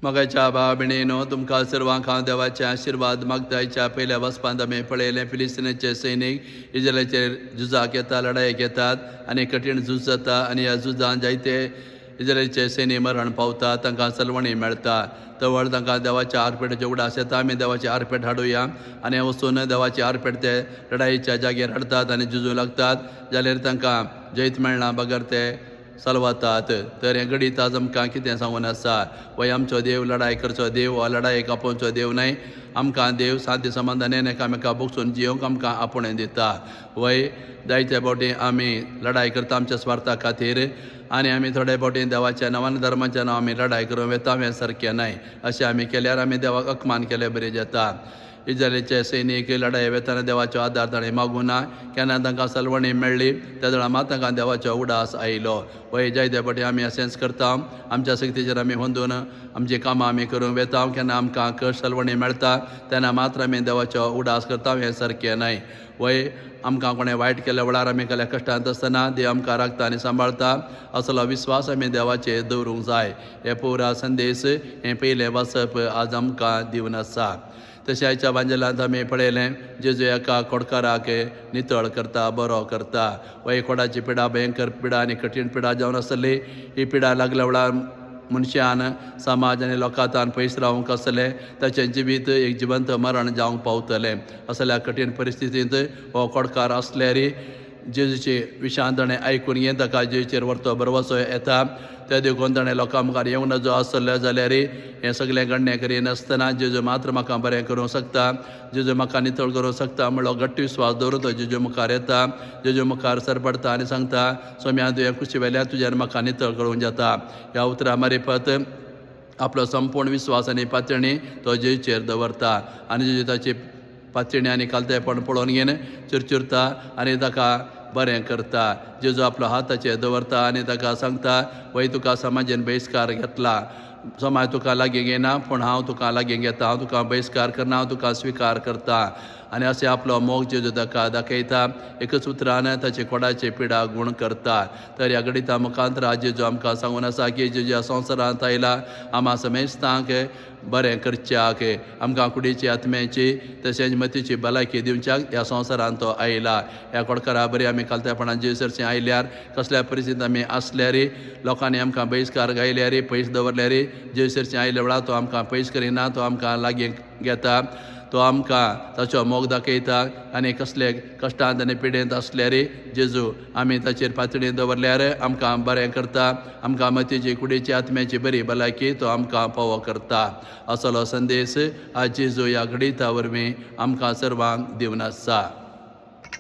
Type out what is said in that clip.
मगाच्या भावभयणीनो तुमकां सर्वांक हांव देवाचे आशिर्वाद मागतायच्या पयल्या वचपांत आमी पळयलें फिलिस्तिनाचे सैनीक इस्रायलाचेर झुजाक येता लढायेक येतात आनी कठीण झूज जाता आनी ह्या झुजान जायते इस्रायलाचे सैनीक मरण पावता तांकां सलवणी मेळटा तवळ तांकां देवाच्या आरपेटाचें उडास येता आमी देवाची आरपेट हाडुया आनी वचून देवाची आरपेट ते लढायेच्या जाग्यार हाडटात आनी झुजू लागतात जाल्यार तांकां जैत मेळना बगर ते चलवतात तर हें घडीत आज आमकां कितें सांगून आसा वय आमचो देव लढाय करचो देव हो लढायेक आपोवचो देव न्हय आमकां देव शांती समाधानान एकामेकां बगसून जियोंक आमकां आपणें दिता वय जायते फावटी आमी लढाय करता आमच्या स्वार्था खातीर आनी आमी थोडे फावटी देवाच्या नांवान धर्माच्या नांव आमी लढाय करूं वेता हें सारकें न्हय अशें आमी केल्यार आमी देवाक अपमान केले बरें जाता इस्रायलाचे सैनीक लढाये वेताना देवाचो आदार ताणें मागूं ना केन्ना तांकां सलवणी मेळ्ळी त्या वेळा मात तांकां देवाचो उडास आयलो वय जायते फावटी आमी अशेंच करता आमच्या सक्तीचेर आमी होंदून आमची कामां आमी करूंक वेता केन्ना आमकां कश्ट सलवणी मेळटा तेन्ना मात्र आमी देवाचो उडास करता हें सारकें न्हय वय आमकां कोणें वायट केल्या वेळार आमी केल्या कश्टांत आसतना देव आमकां राखता आनी सांबाळटा असलो विस्वास आमी देवाचेर दवरूंक जाय हे पुरा संदेश हें पयलें वचप आज आमकां दिवन आसा तशें आयच्या बांजलांत आमी पळयलें जेजू एका कोडकाराक नितळ करता बरो करता वय कोडाची पिडा भयंकर पिडा आनी कठीण पिडा जावन आसली ही पिडा लागल्या वेळार मनशान समाज आनी लोकांतान पयस रावंक आसलें ताचें जिवीत एक जिवंत मरण जावंक पावतलें असल्या कठीण परिस्थितींत हो कोडकार आसल्यार जेजूची विशान ताणें आयकून हें ताका जेजूचेर व्हरतो बरोवसो येता त्या देखून ताणें लोकां मुखार येवंक नजो आसलो जाल्यार हें सगळें गण्य करिनासतना जेजू मात्र म्हाका बरें करूंक शकता जेजू म्हाका नितळ करूंक शकता म्हणलो गट्ट विस्वास दवरून तो जेजू मुखार येता जेजू मुखार सरपडटा आनी सांगता सोम्या तुवें कुशी वेल्यार तुज्यान म्हाका नितळ करूंक जाता ह्या उतरा मारिफत आपलो संपूर्ण विस्वास आनी पातळणी तो जेजूचेर दवरता आनी जेजू ताची पातळणी आनी कालतेपण पळोवन घेवन चिरचिरता आनी ताका बरें करता जेजू आपलो हात ताचेर दवरता आनी ताका सांगता वय तुका समाजान बहिश्कार घेतला समाज तुका लागीं घेना पूण हांव तुका लागीं घेता हांव तुका बहिश्कार करना हांव तुका स्विकार करता आनी अशें आपलो मोग जेजू ताका दाखयता एकच उतरान ताचे कोडाची पिडा गूण करता तर ह्या गणिता मुखांतर आज जेजू आमकां सांगून आसा की जेजू ह्या संवसारांत आयला आमा समेस्तांक बरें करच्याक आमकां कुडीची आत्म्याची तशेंच मतीची भलायकी दिवच्याक ह्या संवसारांत तो आयला ह्या कोडकारा बरी आमी कालतेपणान जेजूसरशीं आयल्यार कसल्या परिस्थितींत आमी आसल्यार लोकांनी आमकां बहिश्कार गायल्यार पयस दवरल्यार जेजूसरशीं आयल्या वेळार तो आमकां पयस करिना तो आमकां लागीं घेता तो आमकां ताचो मोग दाखयता आनी कसले कश्टांत आनी पिडेंत आसल्यार जेजू आमी ताचेर पातळी दवरल्यार आमकां बरें करता आमकां मतीची कुडीची आत्म्याची बरी भलायकी तो आमकां फावो करता असलो संदेश आज जेजू ह्या घडीता वरवीं आमकां सर्वांक दिवन आसा